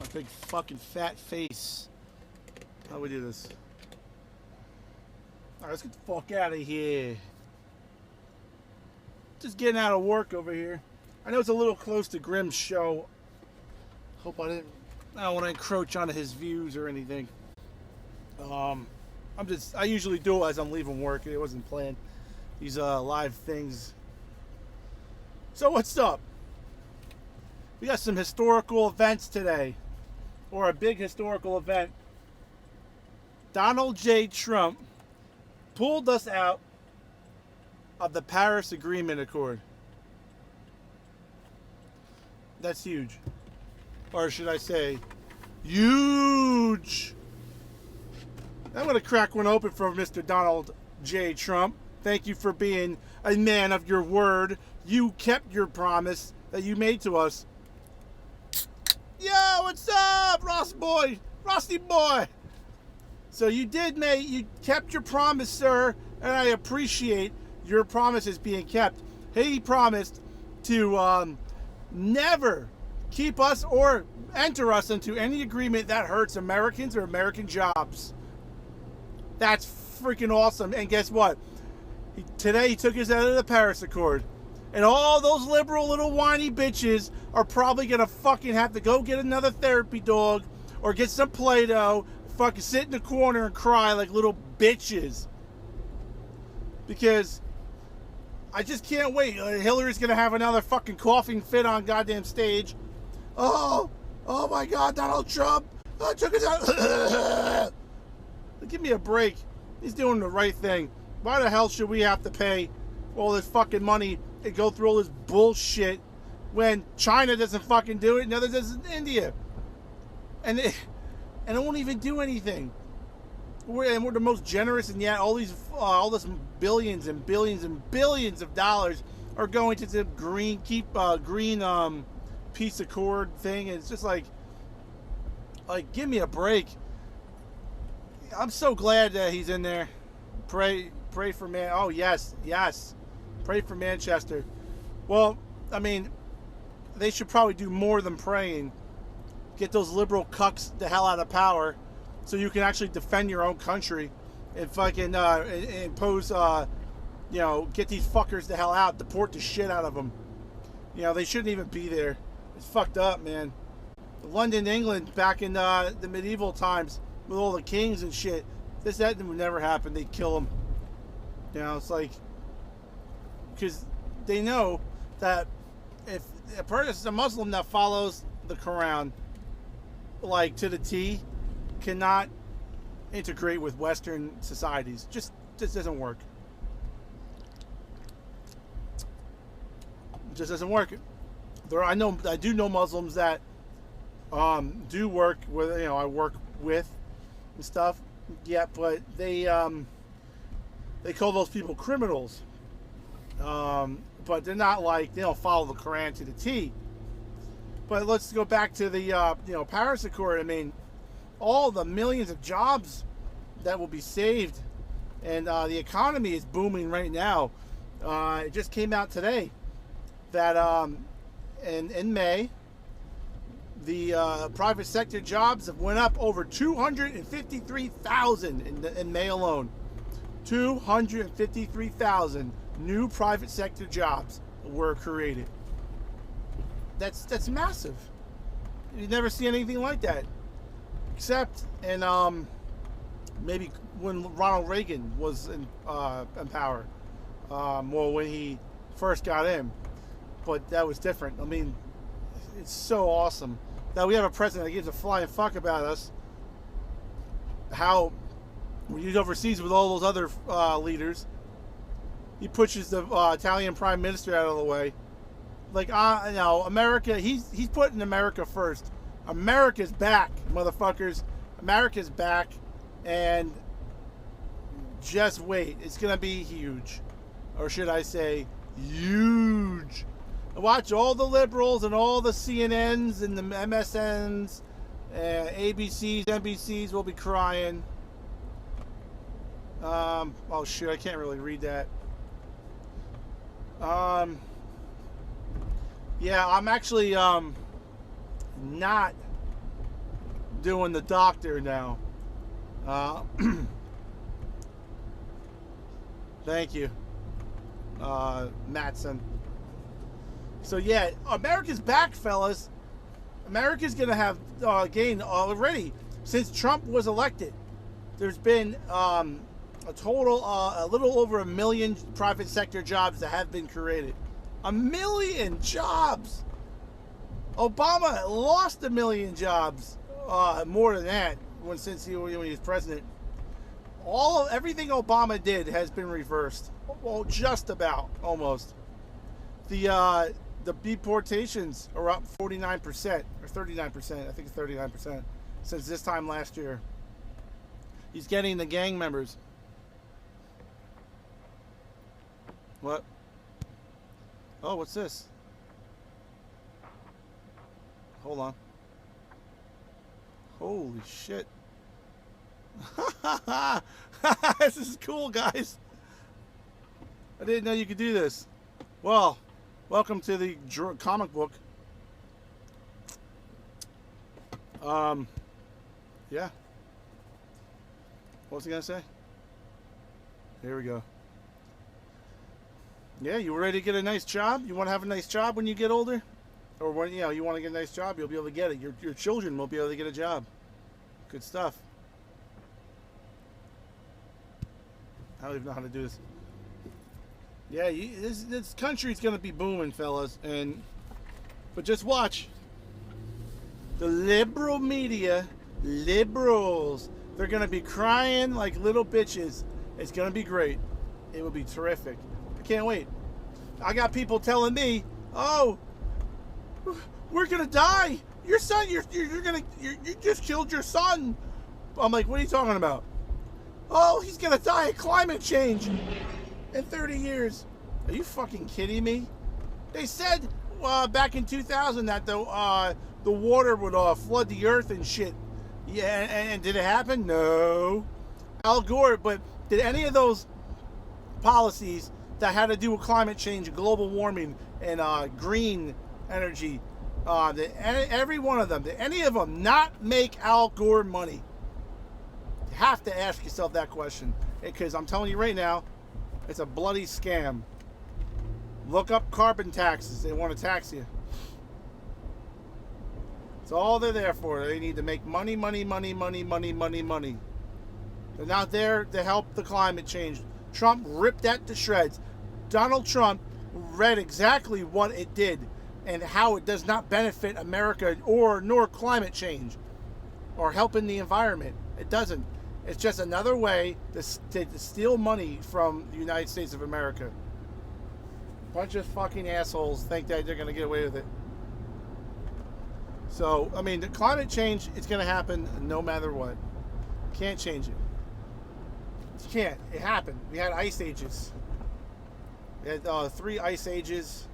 My big fucking fat face. How do we do this? Alright, let's get the fuck out of here. Just getting out of work over here. I know it's a little close to Grimm's show. Hope I don't want to encroach onto his views or anything. I usually do it as I'm leaving work. It wasn't planned. These live things. So what's up? We got some historical events today. Or a big historical event. Donald J. Trump pulled us out of the Paris Agreement Accord. That's huge. Or should I say, huge. I'm going to crack one open for Mr. Donald J. Trump. Thank you for being a man of your word. You kept your promise that you made to us. Yo, what's up, Rosty boy? So you kept your promise, sir, and I appreciate your promises being kept. He promised to never keep us or enter us into any agreement that hurts Americans or American jobs. That's freaking awesome. And guess what? Today he took us out of the Paris Accord. And all those liberal little whiny bitches are probably going to fucking have to go get another therapy dog or get some Play-Doh, fucking sit in the corner and cry like little bitches. Because I just can't wait. Hillary's going to have another fucking coughing fit on goddamn stage. Oh my God, Donald Trump took us out. Give me a break. He's doing the right thing. Why the hell should we have to pay all this fucking money and go through all this bullshit when China doesn't fucking do it, neither does India? And it won't even do anything. We're the most generous, and yet all this billions and billions and billions of dollars are going to the green peace accord thing. And it's just like give me a break. I'm so glad that he's in there. Pray for man. Oh yes. Pray for Manchester. Well, I mean, they should probably do more than praying. Get those liberal cucks the hell out of power, so you can actually defend your own country and fucking impose. Get these fuckers the hell out. Deport the shit out of them. They shouldn't even be there. It's fucked up, man. London, England, back in the medieval times with all the kings and shit. That would never happen. They'd kill them. It's like, because they know that if a person is a Muslim that follows the Quran like to the T cannot integrate with Western societies. Just doesn't work. It just doesn't work. I do know Muslims that do work with, I work with and stuff. Yeah, but they call those people criminals. But they're not they don't follow the Quran to the T. But let's go back to the Paris Accord. I mean, all the millions of jobs that will be saved, and the economy is booming right now. It just came out today that in May, the private sector jobs have went up over 253,000 in May alone. 253,000 new private sector jobs were created. That's massive. You never see anything like that, except in maybe when Ronald Reagan was in power. When he first got in, but that was different. I mean, it's so awesome that we have a president that gives a flying fuck about us. How when he's overseas with all those other leaders, he pushes the Italian prime minister out of the way. America, he's putting America first. America's back, motherfuckers. America's back, and just wait. It's going to be huge. Or should I say, huge. Watch all the liberals and all the CNNs and the MSNs, ABCs, NBCs will be crying. Oh shit, I can't really read that. Yeah, I'm actually not doing the doctor now. Thank you, Matson. So yeah, America's back, fellas. America's gonna have gained already since Trump was elected. There's been a total, a little over 1 million private sector jobs that have been created. 1 million jobs. Obama lost 1 million jobs, more than that since he was president. Everything Obama did has been reversed. Well, just about, almost. The deportations are up 49% or 39%. I think it's 39% since this time last year. He's getting the gang members. What? Oh, what's this? Hold on. Holy shit. This is cool, guys. I didn't know you could do this. Well, welcome to the comic book. Yeah. What was he gonna say? Here we go. Yeah, you ready to get a nice job? You want to have a nice job when you get older? Or when you want to get a nice job, you'll be able to get it. Your children will be able to get a job. Good stuff. I don't even know how to do this. Yeah, this country's gonna be booming, fellas, but just watch. The liberal media, liberals, they're gonna be crying like little bitches. It's gonna be great. It will be terrific. I can't wait. I got people telling me, "Oh, we're gonna die. Your son, you just killed your son." I'm like, "What are you talking about?" "Oh, he's gonna die of climate change in 30 years. Are you fucking kidding me? They said back in 2000 that the water would flood the earth and shit. Yeah, and did it happen? No. Al Gore, but did any of those policies that had to do with climate change, global warming, and green energy, every one of them, did any of them not make Al Gore money? You have to ask yourself that question, because I'm telling you right now, it's a bloody scam. Look up carbon taxes. They want to tax you. It's all they're there for. They need to make money, money, money, money, money, money, money. They're not there to help the climate change. Trump ripped that to shreds. Donald Trump read exactly what it did and how it does not benefit America nor climate change or helping the environment. It doesn't. It's just another way to steal money from the United States of America. A bunch of fucking assholes think that they're going to get away with it. So, I mean, the climate change, it's going to happen no matter what. Can't change it. You can't. It happened. We had ice ages. We had 3 ice ages.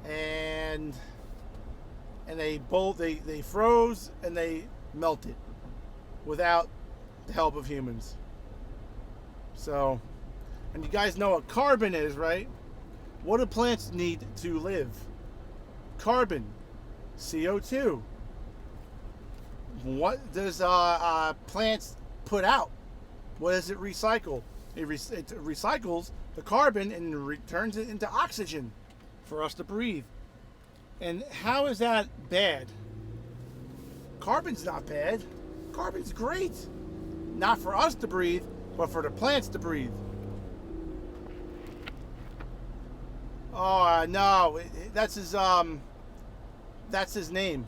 And they froze and they melted without the help of humans. So, and you guys know what carbon is, right? What do plants need to live? Carbon, CO2. What does plants put out? What does it recycle? It recycles the carbon and returns it into oxygen for us to breathe. And how is that bad? Carbon's not bad. Carbon's great. Not for us to breathe, but for the plants to breathe. Oh, no. That's his name.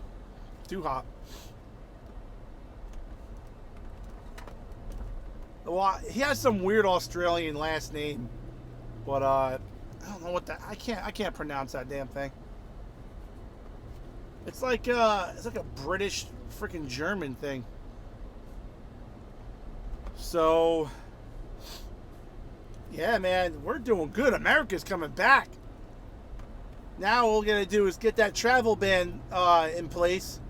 Too hot. Well, he has some weird Australian last name, but I don't know what that. I can't pronounce that damn thing. It's like a British freaking German thing. So, yeah, man, we're doing good. America's coming back. Now all we're gonna do is get that travel ban in place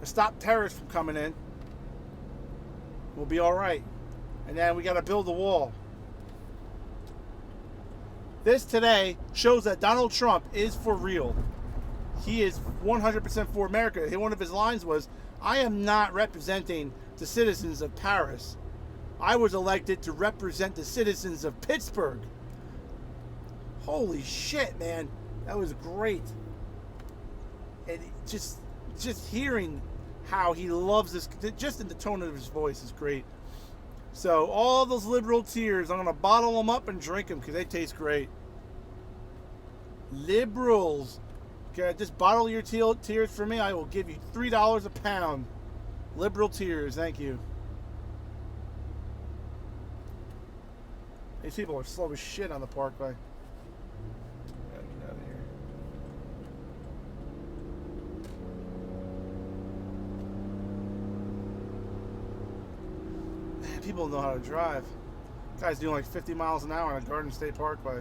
to stop terrorists from coming in. We'll be all right. And then we got to build a wall. This today shows that Donald Trump is for real. he is 100% for America. One of his lines was, "I am not representing the citizens of Paris. I was elected to represent the citizens of Pittsburgh." Holy shit, man. That was great. And just hearing how he loves this, just in the tone of his voice, is great. So all those liberal tears, I'm going to bottle them up and drink them because they taste great. Liberals. Okay, just bottle your tears for me. I will give you $3 a pound. Liberal tears, thank you. These people are slow as shit on the parkway. Gotta get out of here. Man, people know how to drive. Guy's doing like 50 miles an hour on a Garden State Parkway.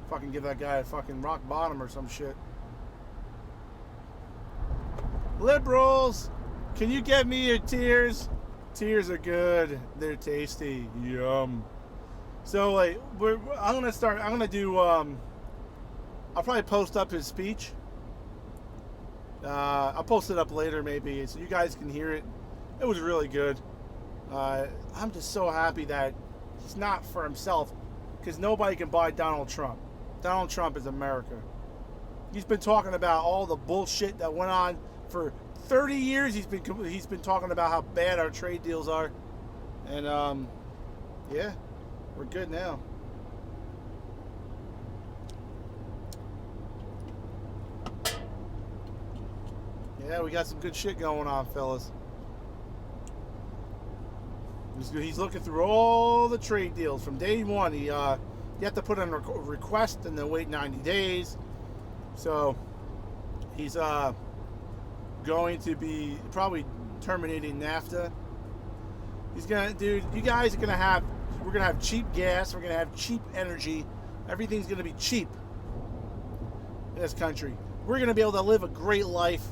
Fucking give that guy a fucking rock bottom or some shit. Liberals, can you get me your tears? Tears are good. They're tasty. Yum. So like, I'm gonna do. I'll probably post up his speech. I'll post it up later maybe, so you guys can hear it. It was really good. I'm just so happy that he's not for himself, because nobody can buy Donald Trump. Donald Trump is America. He's been talking about all the bullshit that went on for 30 years. He's been talking about how bad our trade deals are, and yeah, we're good now. Yeah, we got some good shit going on, fellas. He's looking through all the trade deals from day one. You have to put in a request and then wait 90 days. So he's going to be probably terminating NAFTA. He's gonna, dude. You guys are gonna have. We're gonna have cheap gas. We're gonna have cheap energy. Everything's gonna be cheap in this country. We're gonna be able to live a great life,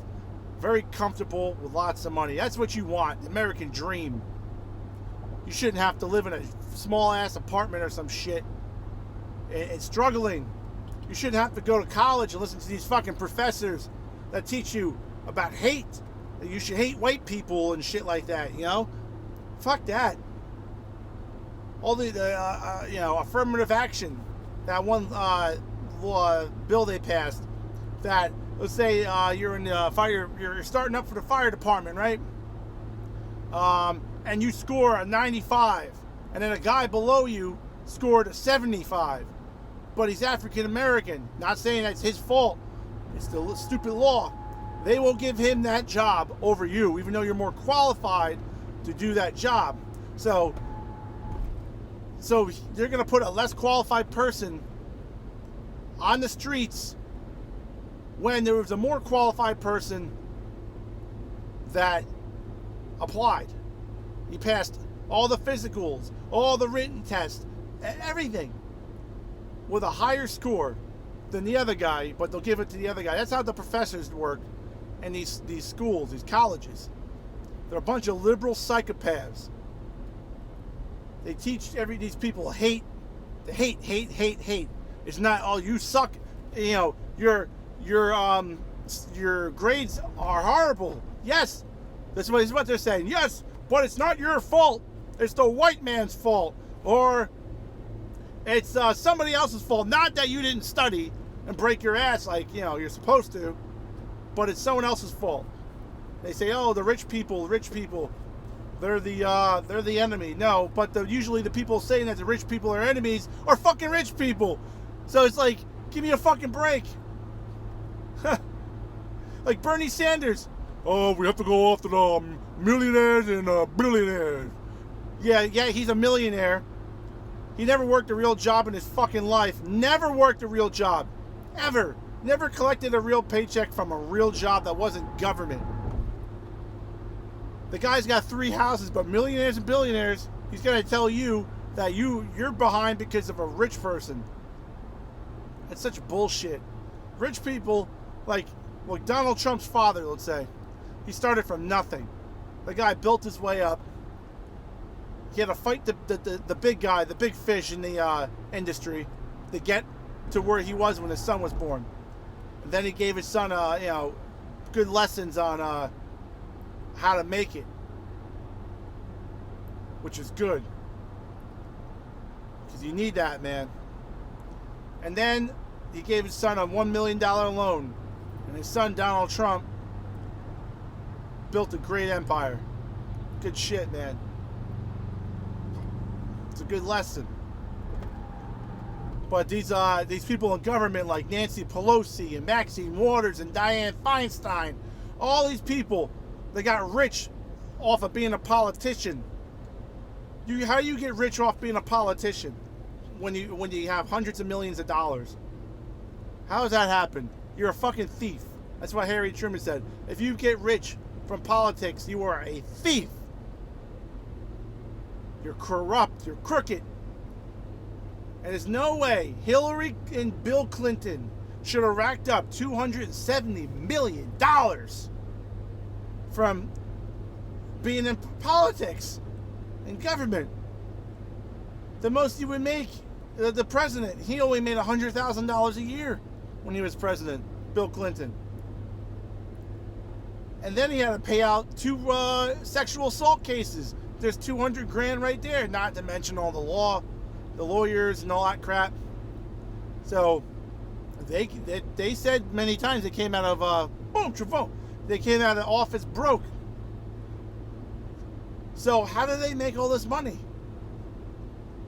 very comfortable with lots of money. That's what you want, the American dream. You shouldn't have to live in a small ass apartment or some shit and struggling. You shouldn't have to go to college and listen to these fucking professors that teach you about hate. That you should hate white people and shit like that, you know? Fuck that. All the affirmative action. That one bill they passed. That, let's say you're in the fire, you're starting up for the fire department, right? And you score a 95, and then a guy below you scored a 75, but he's African American. Not saying that's his fault. It's the stupid law. They will give him that job over you, even though you're more qualified to do that job. So they're going to put a less qualified person on the streets when there was a more qualified person that applied. He passed all the physicals, all the written tests, everything with a higher score than the other guy, but they'll give it to the other guy. That's how the professors work in these schools, these colleges. They're a bunch of liberal psychopaths. They teach these people hate. They hate. It's not, oh, you suck. You know, your grades are horrible. Yes, that's what they're saying. Yes, but it's not your fault. It's the white man's fault, or it's somebody else's fault. Not that you didn't study and break your ass like you're supposed to, but it's someone else's fault. They say, oh, the rich people, they're the enemy. No, but usually the people saying that the rich people are enemies are fucking rich people. So it's like, give me a fucking break. Like Bernie Sanders. Oh, we have to go after the millionaires and billionaires. Yeah, he's a millionaire. He never worked a real job in his fucking life. Never worked a real job. Ever. Never collected a real paycheck from a real job that wasn't government. The guy's got 3 houses, but millionaires and billionaires, he's going to tell you that you're behind because of a rich person. That's such bullshit. Rich people, like Donald Trump's father, let's say. He started from nothing. The guy built his way up. He had to fight the big guy, the big fish in the industry to get to where he was when his son was born. And then he gave his son, good lessons on how to make it, which is good. Because you need that, man. And then he gave his son a $1 million loan. And his son, Donald Trump, built a great empire. Good shit, man. It's a good lesson. But these people in government like Nancy Pelosi and Maxine Waters and Dianne Feinstein, all these people, they got rich off of being a politician. How do you get rich off being a politician when you have hundreds of millions of dollars? How does that happen? You're a fucking thief. That's what Harry Truman said. If you get rich from politics, you are a thief. You're corrupt. You're crooked. And there's no way Hillary and Bill Clinton should have racked up $270 million from being in politics and government. The most you would make, the president, he only made $100,000 a year when he was president, Bill Clinton. And then he had to pay out 2 sexual assault cases. There's $200,000 right there, not to mention all the lawyers and all that crap. So they said many times they came out of Travone. They came out of the office broke. So how do they make all this money?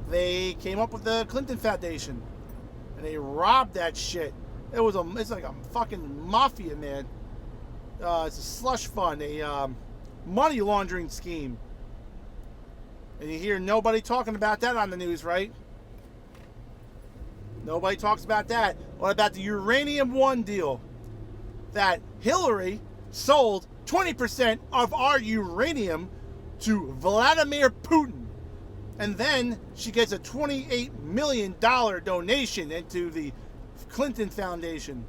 They came up with the Clinton Foundation, and they robbed that shit. It's like a fucking mafia, man. It's a slush fund, a money laundering scheme. And you hear nobody talking about that on the news, right? Nobody talks about that. What about the Uranium One deal? That Hillary sold 20% of our uranium to Vladimir Putin. And then she gets a $28 million donation into the Clinton Foundation.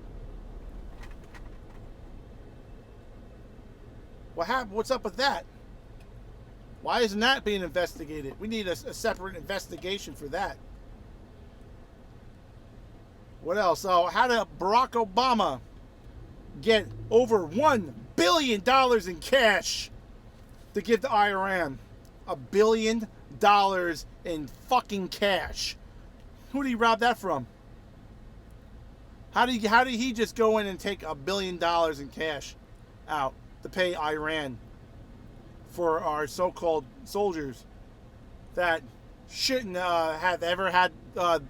What happened? What's up with that? Why isn't that being investigated? We need a separate investigation for that. What else? Oh, how did Barack Obama get over $1 billion in cash to give to Iran? $1 billion in fucking cash. Who did he rob that from? How did he just go in and take $1 billion in cash out to pay Iran for our so-called soldiers that shouldn't have ever had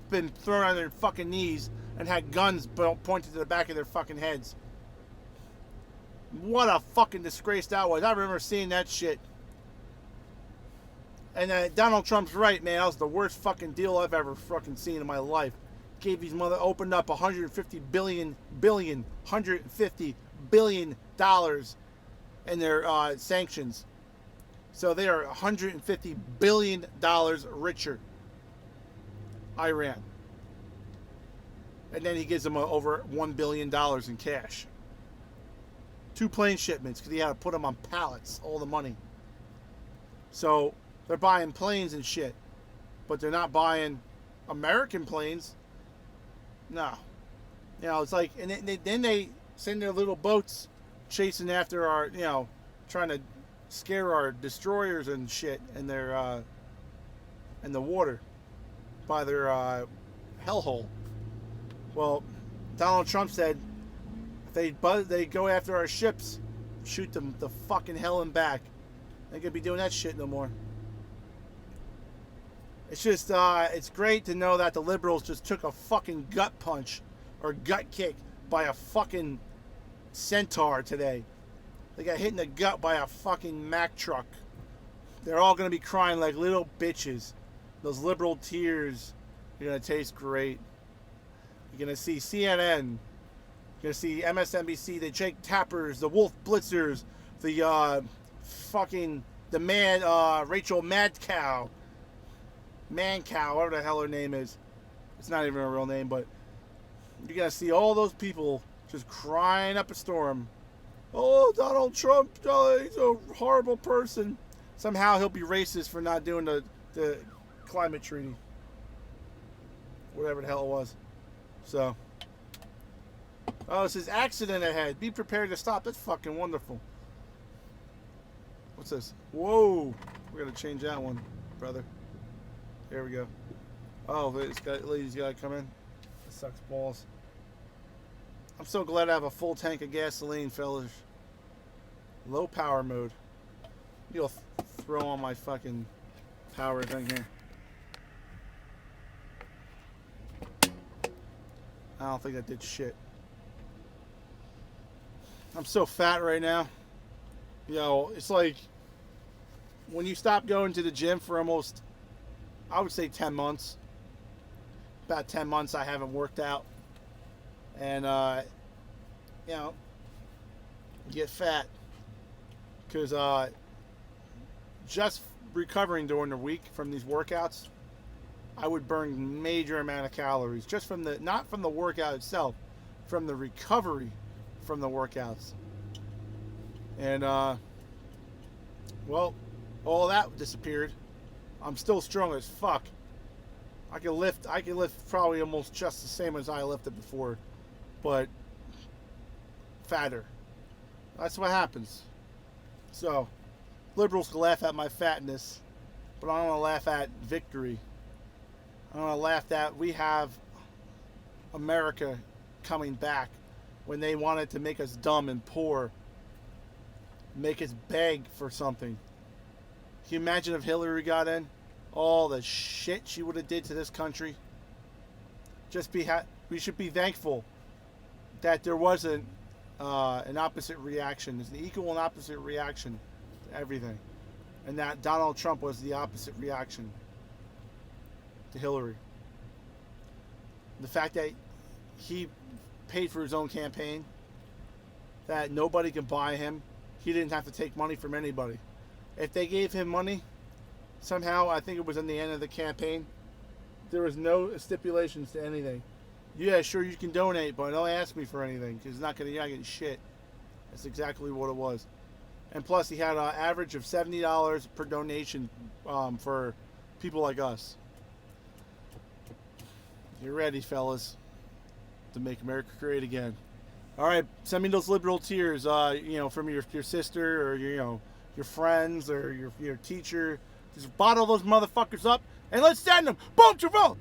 been thrown on their fucking knees and had guns pointed to the back of their fucking heads? What a fucking disgrace that was. I remember seeing that shit. And Donald Trump's right, man. That was the worst fucking deal I've ever fucking seen in my life. Gave these opened up $150 billion in their sanctions. So they are $150 billion richer. Iran. And then he gives them over $1 billion in cash. 2 plane shipments because he had to put them on pallets, all the money. So they're buying planes and shit. But they're not buying American planes. No. You know, it's like, and then they send their little boats chasing after our, trying to scare our destroyers and shit in their, in the water by their hellhole. Well, Donald Trump said if they go after our ships, shoot them the fucking hell and back. They ain't gonna be doing that shit no more. It's just, it's great to know that the liberals just took a fucking gut punch or gut kick by a fucking centaur today. They got hit in the gut by a fucking Mack truck. They're all gonna be crying like little bitches. Those liberal tears are gonna taste great. You're gonna see CNN. You're gonna see MSNBC, the Jake Tappers, the Wolf Blitzers, the Rachel Madcow. Mancow, whatever the hell her name is. It's not even a real name, but you're gonna see all those people just crying up a storm. Oh, Donald Trump, he's a horrible person. Somehow he'll be racist for not doing the climate treaty. Whatever the hell it was. So, Oh, it says accident ahead. Be prepared to stop. That's fucking wonderful. What's this? Whoa. We're going to change that one, brother. There we go. Oh, lady's got to come in. That sucks balls. I'm so glad I have a full tank of gasoline, fellas. Low power mode. You'll throw on my fucking power thing here. I don't think that did shit. I'm so fat right now. Yo, it's like when you stop going to the gym for almost, I would say 10 months. About 10 months I haven't worked out. And, you know, you get fat. Because just recovering during the week from these workouts, I would burn major amount of calories. Just from the, not from the workout itself, from the recovery from the workouts. And, well, all that disappeared. I'm still strong as fuck. I can lift probably almost just the same as I lifted before, but fatter. That's what happens. So, liberals can laugh at my fatness, but I'm going to laugh at victory. I'm going to laugh that we have America coming back when they wanted to make us dumb and poor, make us beg for something. Can you imagine if Hillary got in? All the shit she would have did to this country. We should be thankful that there wasn't an opposite reaction. There's an equal and opposite reaction to everything. And that Donald Trump was the opposite reaction to Hillary. The fact that he paid for his own campaign, that nobody can buy him, he didn't have to take money from anybody. If they gave him money, somehow, I think it was in the end of the campaign, there was no stipulations to anything. Yeah, sure, you can donate, but don't ask me for anything, because you're not getting shit. That's exactly what it was. And plus, he had an average of $70 per donation for people like us. You're ready, fellas, to make America great again. All right, send me those liberal tears, from your sister or your friends or your teacher. Just bottle those motherfuckers up and let's send them. Boom, JerryTravone!